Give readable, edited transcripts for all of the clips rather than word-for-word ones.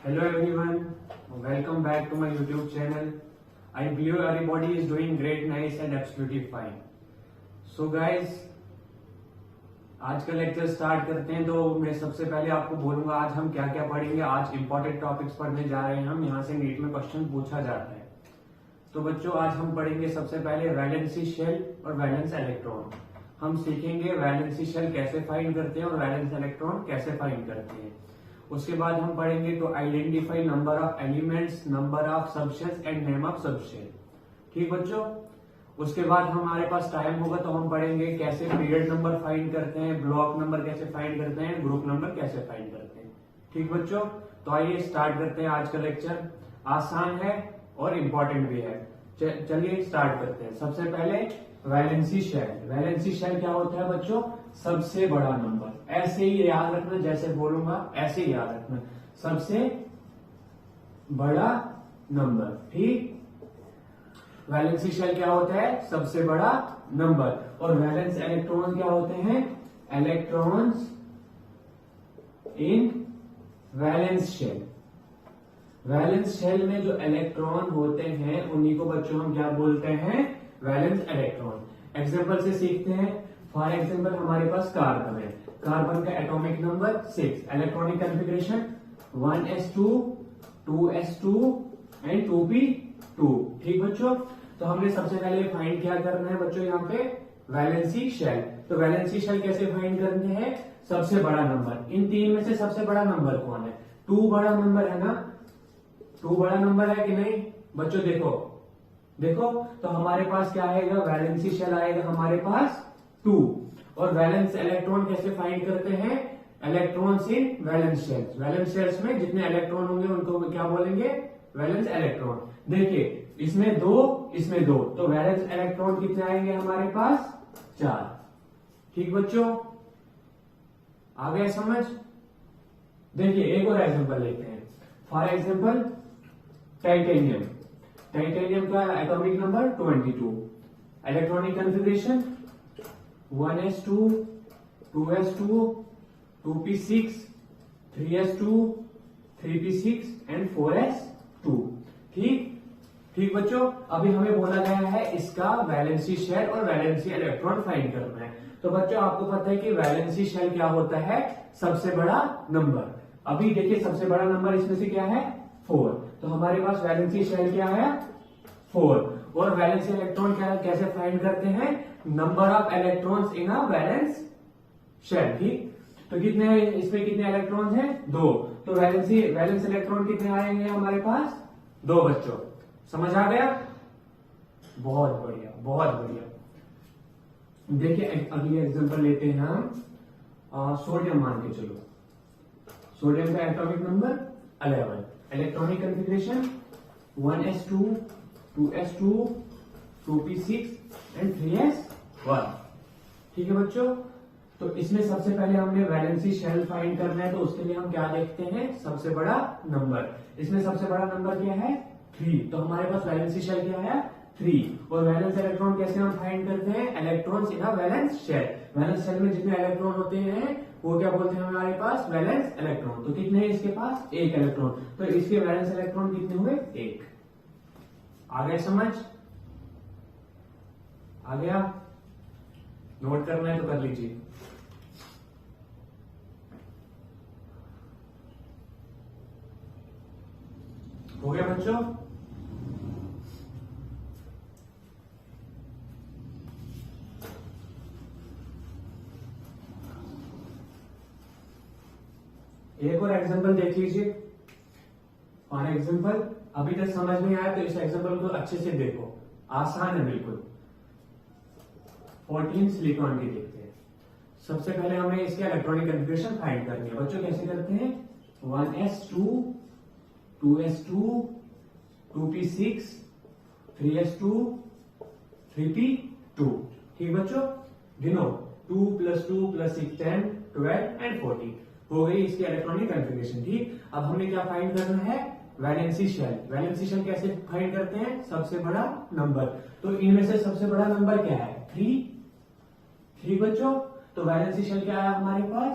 Hello everyone, welcome back to my YouTube channel. I believe everybody is doing great, nice and absolutely fine. So guys, आज का lecture start करते हैं। तो मैं सबसे पहले आपको बोलूंगा आज हम क्या क्या पढ़ेंगे। आज इंपॉर्टेंट टॉपिक्स पढ़ने जा रहे हैं हम, यहाँ से नीट में क्वेश्चन पूछा जाता है। तो बच्चों आज हम पढ़ेंगे सबसे पहले वैलेंसी शेल और वैलेंस इलेक्ट्रॉन। हम सीखेंगे वैलेंसी शेल कैसे फाइंड करते हैं और वैलेंस इलेक्ट्रॉन कैसे फाइंड करते हैं। उसके बाद हम पढ़ेंगे to identify number of elements, number of subshells and name of subshell. ठीक बच्चों। उसके बाद हमारे पास टाइम होगा तो हम पढ़ेंगे कैसे पीरियड नंबर फाइंड करते हैं, ब्लॉक नंबर कैसे फाइंड करते हैं, ग्रुप नंबर कैसे फाइंड करते हैं। ठीक बच्चों, तो आइए स्टार्ट करते हैं। आज का लेक्चर आसान है और इम्पोर्टेंट भी है। चलिए स्टार्ट करते हैं। सबसे पहले वैलेंसी शेल। वैलेंसी शेल क्या होता है बच्चों? सबसे बड़ा नंबर। ऐसे ही याद रखना, जैसे बोलूंगा ऐसे ही याद रखना, सबसे बड़ा नंबर। ठीक। वैलेंसी शेल क्या होता है? सबसे बड़ा नंबर। और वैलेंस इलेक्ट्रॉन क्या होते हैं? Electrons in valence shell. Valence shell में जो इलेक्ट्रॉन होते हैं उन्हीं को बच्चों हम क्या बोलते हैं? Valence electron. एग्जांपल से सीखते हैं। फॉर एग्जांपल हमारे पास कार्बन है। कार्बन का atomic number 6, electronic configuration 1s2 2s2 and 2p2। ठीक बच्चों। तो हमने सबसे पहले फाइंड क्या करना है बच्चों? यहाँ पे वैलेंसी शेल। तो वैलेंसी शेल कैसे फाइंड करते हैं? सबसे बड़ा नंबर। इन तीन में से सबसे बड़ा नंबर कौन है? 2 बड़ा नंबर है ना? 2 बड़ा नंबर है कि नहीं बच्चों? देखो तो हमारे पास क्या आएगा? वैलेंसी शेल आएगा हमारे पास 2। और वैलेंस इलेक्ट्रॉन कैसे फाइंड करते हैं? Electrons in valence shells. Valence shells में जितने इलेक्ट्रॉन होंगे उनको क्या बोलेंगे? Valence electron. देखिए इसमें 2, इसमें 2, तो वैलेंस इलेक्ट्रॉन कितने आएंगे हमारे पास? 4। ठीक बच्चों, आ गया समझ? देखिए एक और एग्जांपल लेते हैं। For example titanium. टाइटेनियम का atomic number 22, electronic configuration 1s2 2s2 2p6 3s2 3p6 and 4s2। ठीक बच्चों, अभी हमें बोला गया है इसका वैलेंसी शेल और वैलेंसी इलेक्ट्रॉन फाइंड करना है। तो बच्चों आपको पता है कि वैलेंसी शेल क्या होता है? सबसे बड़ा नंबर। अभी देखिए सबसे बड़ा नंबर इसमें से क्या है? 4। तो हमारे पास वैलेंसी शेल क्या है? 4। और वैलेंसी इलेक्ट्रॉन क्या कैसे फाइंड करते हैं? Number of electrons in a valence shell. ठीक। तो कितने इसमें कितने इलेक्ट्रॉन्स हैं? 2। तो वैलेंस इलेक्ट्रॉन कितने आएंगे हमारे पास? 2 बच्चों। समझ आ गया? बहुत बढ़िया, बहुत बढ़िया। देखिए अगली एग्जांपल लेते हैं हम। सोडियम मान के चलो। सोडियम का atomic number 11, electronic configuration 1s2 2s2 2p6 and 3s1। ठीक है बच्चों। तो इसमें सबसे पहले हमने वैलेंसी शेल फाइंड करना है, तो उसके लिए हम क्या देखते हैं? सबसे बड़ा नंबर। इसमें सबसे बड़ा नंबर क्या है? 3। तो हमारे पास वैलेंसी शेल क्या है? 3। और वैलेंस इलेक्ट्रॉन कैसे हम फाइंड करते हैं? Electrons in a valence shell. Valence shell में जितने इलेक्ट्रॉन होते हैं वो क्या बोलते हैं हमारे पास? Valence electron. तो कितने हैं इसके पास? 1 इलेक्ट्रॉन। तो इसके वैलेंस इलेक्ट्रॉन कितने हुए? 1। आ गया समझ? आ गया? नोट करना है तो कर लीजिए। हो गया बच्चों? एक और एग्जांपल देख लीजिए। फॉर एग्जांपल अभी तक समझ नहीं आया तो इस एग्जांपल को अच्छे से देखो, आसान है बिल्कुल। 14 सिलिकॉन की देखते हैं। सबसे पहले हमें इसके इलेक्ट्रॉनिक कॉन्फ़िगरेशन फाइंड करनी है। बच्चों कैसे करते हैं? 1s2 2s2 2p6 3s2 3p2। ठीक बच्चों, गिनो 2 + 2 + 6 10 12 एंड 14 हो गई इसकी इलेक्ट्रॉनिक कॉन्फ़िगरेशन। ठीक। अब हमें क्या फाइंड करना है? Valency shell. वैलेंसी शेल कैसे फाइंड करते हैं? सबसे बड़ा नंबर। तो इनमें से सबसे बड़ा नंबर क्या है? 3 बच्चों। तो वैलेंसी शेल क्या है हमारे पास?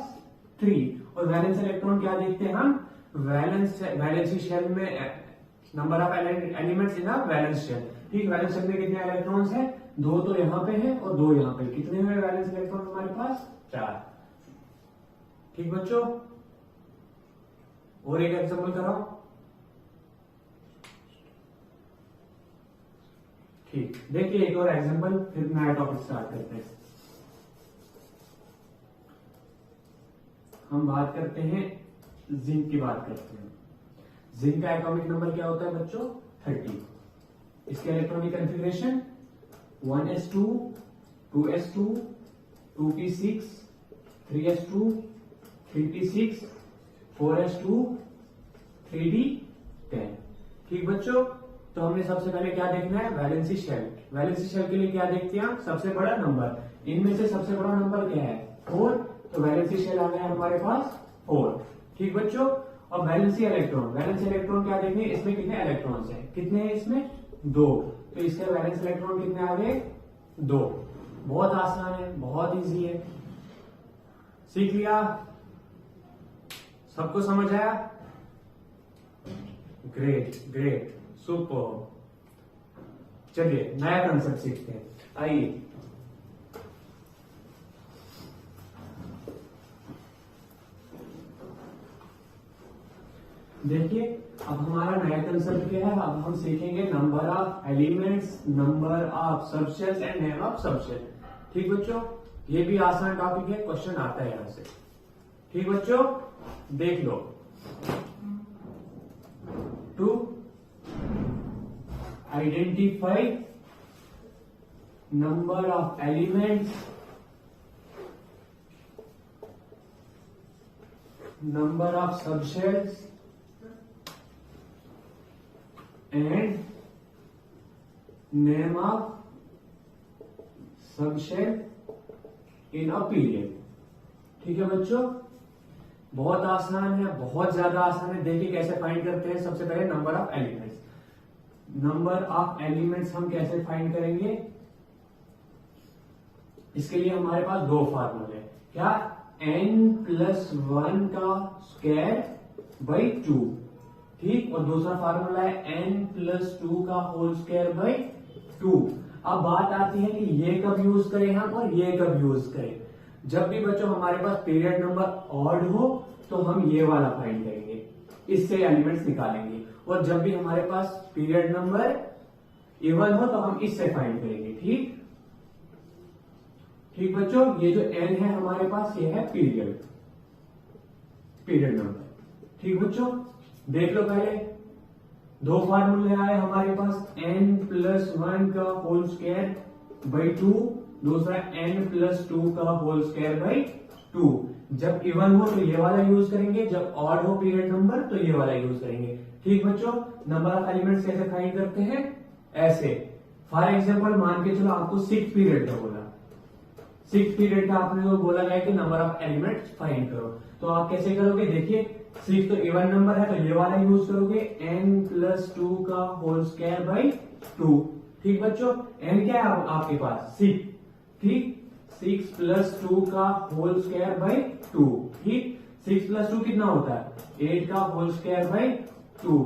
3। और वैलेंस इलेक्ट्रॉन क्या देखते हैं हम? वैलेंसी शेल में number of elements in valence shell. ठीक, वैलेंस शेल में कितने इलेक्ट्रॉन्स हैं? 2 तो यहाँ पे है और 2 यहाँ पे। कितने हुए वैलेंस इलेक्ट्रॉन हमारे पास? 4। ठीक बच्चों, और एक एग्जांपल कराओ। ठीक, देखिए एक और एग्जांपल, फिर नया टॉपिक स्टार्ट करते हैं। हम बात करते हैं जिंक की बात करते हैं। जिंक का एटॉमिक नंबर क्या होता है बच्चों? 30। इसके electronic configuration 1s2, 2s2, 2p6, 3s2, 3p6, 4s2, 3d10। ठीक बच्चों, तो हमने सबसे पहले क्या देखना है? Valency shell. वैलेंसी शेल के लिए क्या देखते हैं? सबसे बड़ा नंबर। इनमें से सबसे बड़ा नंबर क्या है? 4। तो वैलेंसी शेल आ गया हमारे पास 4। ठीक बच्चों, और वैलेंसी इलेक्ट्रॉन। वैलेंसी इलेक्ट्रॉन क्या देखेंगे? इसमें कितने इलेक्ट्रॉन्स हैं? कितने हैं इसमें? 2। तो इसके वैलेंस इलेक्ट्रॉन कितने आ गए? 2। बहुत आसान है, बहुत इजी है, सीख लिया? सबको समझ आया? Great great, super. चलिए नया कंसेप्ट सीखते हैं, आइए। देखिए, अब हमारा नया कंसेप्ट क्या है? अब हम सीखेंगे number of elements, number of subshells and name of subshell. ठीक बच्चों, ये भी आसान टॉपिक है, क्वेश्चन आता है यहां से। ठीक बच्चों, देख लो। To identify number of elements, number of subshells and name of subshell in a period। ठीक है बच्चों, बहुत आसान है, बहुत ज्यादा आसान है। देखिए कैसे फाइंड करते हैं। सबसे पहले number of elements. Number of elements हम कैसे फाइंड करेंगे? इसके लिए हमारे पास 2 फार्मूले हैं। क्या? n+1 का स्क्वायर बाई 2। ठीक, और दूसरा फार्मूला है n+2 का होल स्क्वायर बाई 2। अब बात आती है कि ये कब यूज करें हम और ये कब यूज करें। जब भी बच्चों हमारे पास पीरियड नंबर ऑड हो तो हम ये वाला फाइंड करेंगे, इससे एलिमेंट्स निकालेंगे। और जब भी हमारे पास पीरियड नंबर इवन हो तो हम इससे फाइंड करेंगे। ठीक ठीक बच्चों, ये जो n है हमारे पास, ये है पीरियड नंबर। ठीक बच्चों, देख लो पहले 2 फार्मूले आए हमारे पास, n+1 का होल स्क्वायर बाई 2, दूसरा n+2 का होल स्क्वायर बाई 2। जब इवन हो तो ये वाला यूज करेंगे, जब ऑड हो पीरियड नंबर तो ये वाला यूज करेंगे। ठीक बच्चों, नंबर ऑफ एलिमेंट्स कैसे फाइंड करते हैं? ऐसे। फॉर एग्जांपल मान के चलो आपको 6 पीरियड का बोला, 6 पीरियड का आपने को बोला गया कि नंबर ऑफ एलिमेंट्स फाइंड करो, तो आप कैसे करोगे? देखिए 6 तो इवन नंबर है तो ये वाला यूज करोगे, n+2 का होल स्क्वायर बाई 2। ठीक बच्चों, n क्या है आपके पास? 6। ठीक, 6+2 का होल स्क्वायर बाई 2। ठीक, 6+2 कितना होता है? 8 का होल स्क्वायर बाई 2।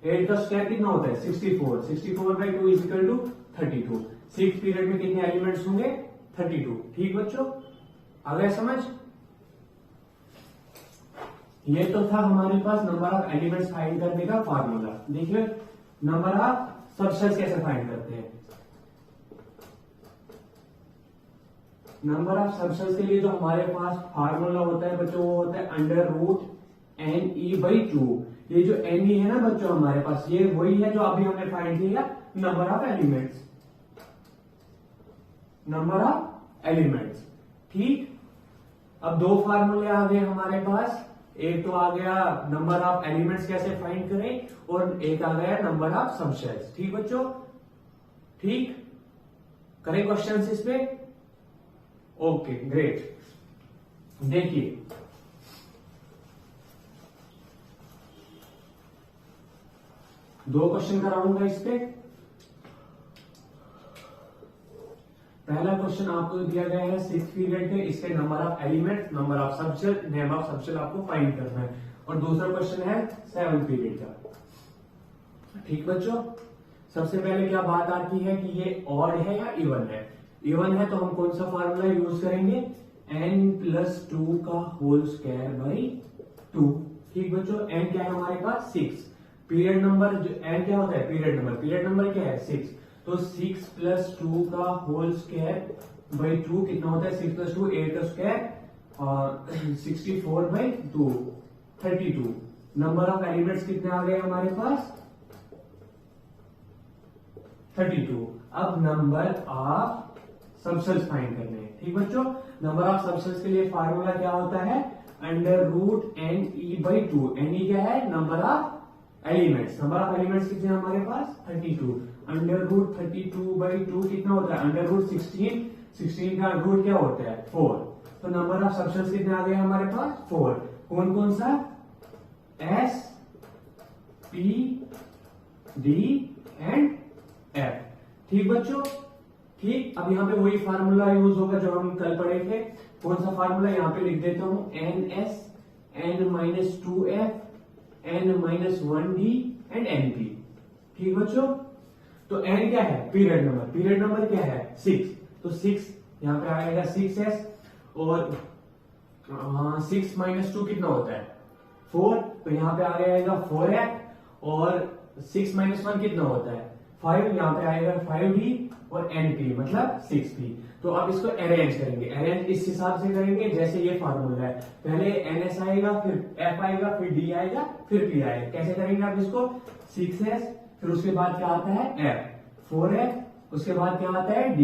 8 का स्क्वायर कितना होता है? 64। 64 by 2 is equal to 32। 6 period में कितने एलिमेंट्स होंगे? 32। ठीक बच्चों, आ गया समझ? ये तो था हमारे पास नंबर ऑफ एलिमेंट्स फाइंड करने का फार्मूला। देखिए नंबर ऑफ सबशेल्स कैसे फाइंड करते हैं। नंबर ऑफ सबशेल्स के लिए जो हमारे पास फार्मूला होता है बच्चों, वो होता है √NE/2। ये जो NE है ना बच्चों हमारे पास, ये वही है जो अभी हमने फाइंड किया, number of elements. Number of elements. ठीक, अब 2 फार्मूले आ गए हमारे पास। एक तो आ गया नंबर ऑफ एलिमेंट्स कैसे फाइंड करें, और एक आ गया नंबर ऑफ सबशेल्स। ठीक बच्चों, ठीक, करें क्वेश्चंस इस पे? Okay great. देखिए दो क्वेश्चन कराऊंगा इस पे। पहला क्वेश्चन आपको दिया गया है 6 पीरियड के, इसके number of element, number of subshell, name of subshell आपको फाइंड करना है। और दूसरा क्वेश्चन है 7 पीरियड का। ठीक बच्चों, सबसे पहले क्या बात आती है कि ये ऑड है या इवन है। इवन है तो हम कौन सा फार्मूला यूज करेंगे, n+2 का होल स्क्वायर बाई 2। ठीक बच्चों, n क्या है हमारे पास 6, पीरियड नंबर जो n क्या होता है पीरियड नंबर क्या है 6, तो 6+2 का होल स्क्वायर बाई 2 कितना होता है 6+2 8 का स्क्वायर और 64/2 32। नंबर ऑफ एलिमेंट्स कितने आ गए हमारे पास 32। अब नंबर ऑफ सबसेल्स फाइंड करने हैं। ठीक बच्चों, नंबर ऑफ सबसेल्स के लिए फार्मूला क्या होता है √NE/2। NE क्या है number of elements, number of elements कितने हैं हमारे पास 32। √32/2 कितना होता है √16, 16 का रूट क्या होता है 4। तो नंबर ऑफ सबसेल्स कितने आ गए हमारे पास 4। कौन कौन सा S, P, D and F। ठीक बच्चों, ठीक। अब यहाँ पे वही फार्मूला यूज होगा जो हम कल पढ़े थे। कौन सा फार्मूला यहाँ पे लिख देता हूं NS, N-2F, N-1D and NP। ठीक बच्चों, तो N क्या है पीरियड नंबर क्या है 6, तो 6 यहाँ पे आएगा 6S और 6-2 कितना होता है 4, तो यहाँ पे आ जाएगा 4F और 6-1 कितना होता है 5, यहाँ पे आएगा 5D और NP मतलब 6P। तो अब इसको अरेंज करेंगे, अरेंज इस हिसाब से करेंगे जैसे ये फार्मूला है, पहले NS आएगा फिर F आएगा फिर D आएगा फिर P आएगा। कैसे करेंगे आप इसको 6S, फिर उसके बाद क्या आता है F, 4F, उसके बाद क्या आता है D,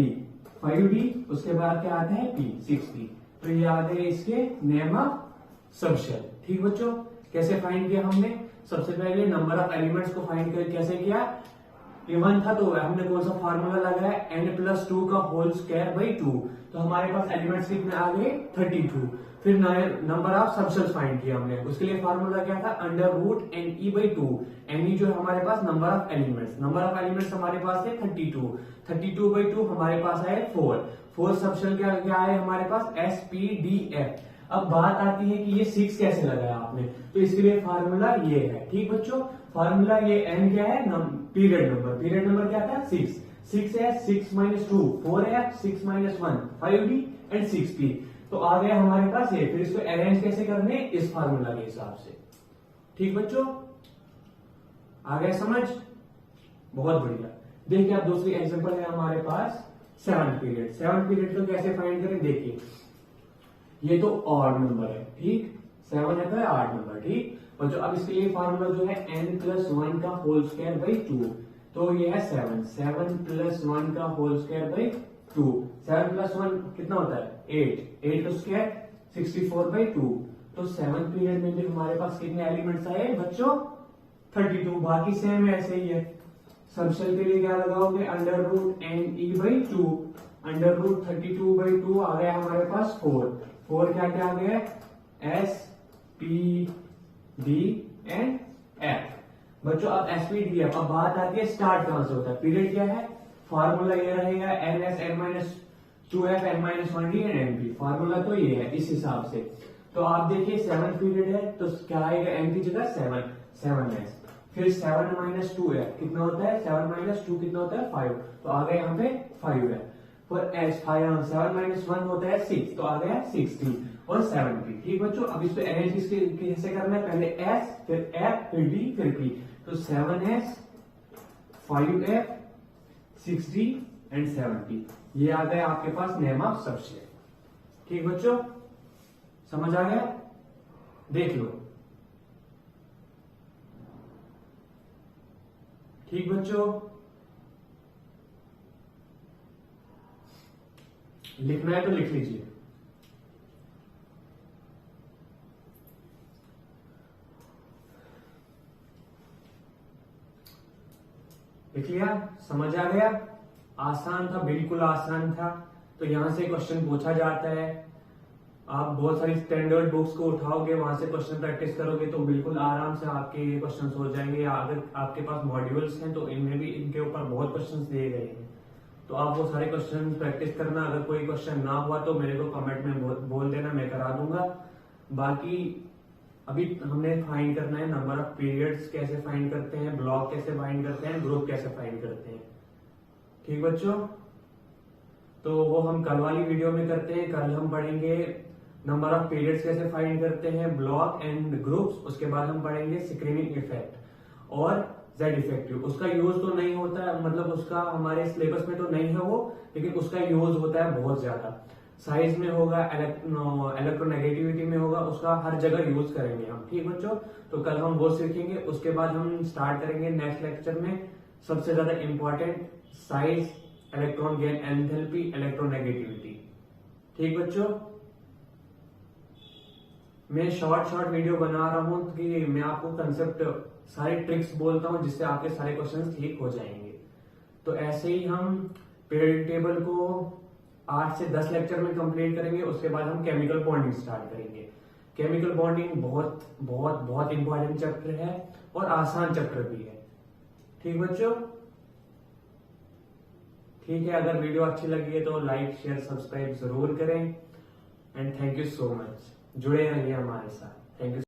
5D, उसके बाद क्या आता है P, 6P। तो ये आ गए इसके नेम ऑफ सबसेल। ठीक बच्चों, कैसे फाइंड किया हमने, सबसे पहले नंबर ऑफ एलिमेंट्स को फाइंड कर कैसे किया, इवन था तो हमने कौन सा फार्मूला लगाया n+2 का होल स्क्वायर बाई 2, तो हमारे पास एलिमेंट्स कितने आ गए 32। फिर नंबर ऑफ सबसेल्स फाइंड किया हमने, उसके लिए फार्मूला क्या था √NE/2। NE जो है हमारे पास नंबर ऑफ एलिमेंट्स हमारे पास है 32, 32/2 हमारे पास है 4 सबसेल क्या है हमारे पास SPDF। अब बात आती है कि ये 6 कैसे लगाया आपने, तो इसके लिए फार्मूला ये है। ठीक बच्चों, फार्मूला ये n क्या है पीरियड नंबर क्या था 6S, 6-2 4F, 6-1 5D and 6P। तो आ गया हमारे पास ये, फिर इसको अरेंज कैसे करने इस फार्मूला के हिसाब से। ठीक बच्चों, आ गया समझ, बहुत बढ़िया। देखिए आप दूसरी एग्जांपल है हमारे पास 7 पीरियड तो कैसे फाइंड करें, देखिए ये तो ऑड नंबर है, ठीक 7 है तो ऑड नंबर। ठीक, और जो अब इसके लिए फार्मूला जो है n+1 का होल स्क्वायर बाई 2, तो ये है 7+1 का होल स्क्वायर बाई 2। 7+1 कितना होता है 8 का स्क्वायर 64/2। तो 7 पीरियड में भी हमारे पास कितने एलिमेंट्स आए बच्चों 32, बाकी सेम ऐसे ही है। सबसेल के लिए क्या लगाओगे √NE/2, √32/2 आ गया हमारे पास 4 क्या क्या आ गया S, P, D and F। बच्चों अब SPDF, अब बात आती है स्टार्ट कहां से होता है, पीरियड क्या है, फार्मूला ये रहेगा NS, N-2F, N-1D and NP। Formula तो ये है इस हिसाब से। तो आप देखिए 7 पीरियड है तो क्या आएगा n की जगह 7S, फिर 7-2F कितना होता है 7-2 कितना होता है 5, तो आ गया यहाँ पे 5 है। फिर S7-1 होता है 6, तो आ गया 6D और 7P। ठीक बच्चों, अब इस पे अरेंज कैसे करना है, पहले S फिर F फिर D फिर P, तो 7S 5F 6D and 7P। ये आ गया आपके पास नेम ऑफ सबसेल। ठीक बच्चों, समझ आ गया, देख लो। ठीक बच्चों, लिखना है तो लिख लीजिए। लिख लिया, समझ आ गया, आसान था, बिल्कुल आसान था। तो यहां से क्वेश्चन पूछा जाता है, आप बहुत सारी स्टैंडर्ड बुक्स को उठाओगे, वहां से क्वेश्चन प्रैक्टिस करोगे तो बिल्कुल आराम से आपके ये क्वेश्चन हो जाएंगे। या अगर आपके पास मॉड्यूल्स हैं तो इनमें भी इनके ऊपर बहुत क्वेश्चन दिए गए हैं, तो आप वो सारे क्वेश्चन प्रैक्टिस करना। अगर कोई क्वेश्चन ना हुआ तो मेरे को कमेंट में बोल देना, मैं करा दूंगा। बाकी अभी हमने फाइंड करना है नंबर ऑफ पीरियड्स कैसे फाइंड करते हैं, ब्लॉक कैसे फाइंड करते हैं, ग्रुप कैसे फाइंड करते हैं। ठीक बच्चों, तो वो हम कल वाली वीडियो में करते हैं। कल हम पढ़ेंगे नंबर ऑफ पीरियड्स कैसे फाइंड करते हैं, ब्लॉक एंड ग्रुप्स। उसके बाद हम पढ़ेंगे स्क्रीनिंग इफेक्ट और जेड इफेक्टिव। उसका यूज तो नहीं होता है, मतलब उसका हमारे सिलेबस में तो नहीं है वो, लेकिन उसका यूज होता है बहुत ज्यादा। साइज में होगा, इलेक्ट्रोनेगेटिविटी में होगा, उसका हर जगह यूज करेंगे हम। ठीक बच्चों, तो कल हम वो सीखेंगे। उसके बाद हम स्टार्ट करेंगे नेक्स्ट लेक्चर में सबसे ज्यादा important size, electron gain enthalpy, electronegativity. ठीक बच्चों, मैं शॉर्ट वीडियो बना रहा हूं कि मैं आपको कंसेप्ट सारे ट्रिक्स बोलता हूं जिससे आपके सारे क्वेश्चंस ठीक हो जाएंगे। तो ऐसे ही हम पीरियड टेबल को 8 से 10 लेक्चर में कंप्लीट करेंगे। उसके बाद हम केमिकल बॉन्डिंग स्टार्ट करेंगे। केमिकल बॉन्डिंग बहुत बहुत बहुत इंपॉर्टेंट चैप्टर है और आसान चैप्टर भी है। ठीक बच्चों, ठीक है। अगर वीडियो अच्छी लगी है तो लाइक शेयर सब्सक्राइब जरूर करें। And thank you so much, जुड़े रहिए हमारे साथ। Thank you.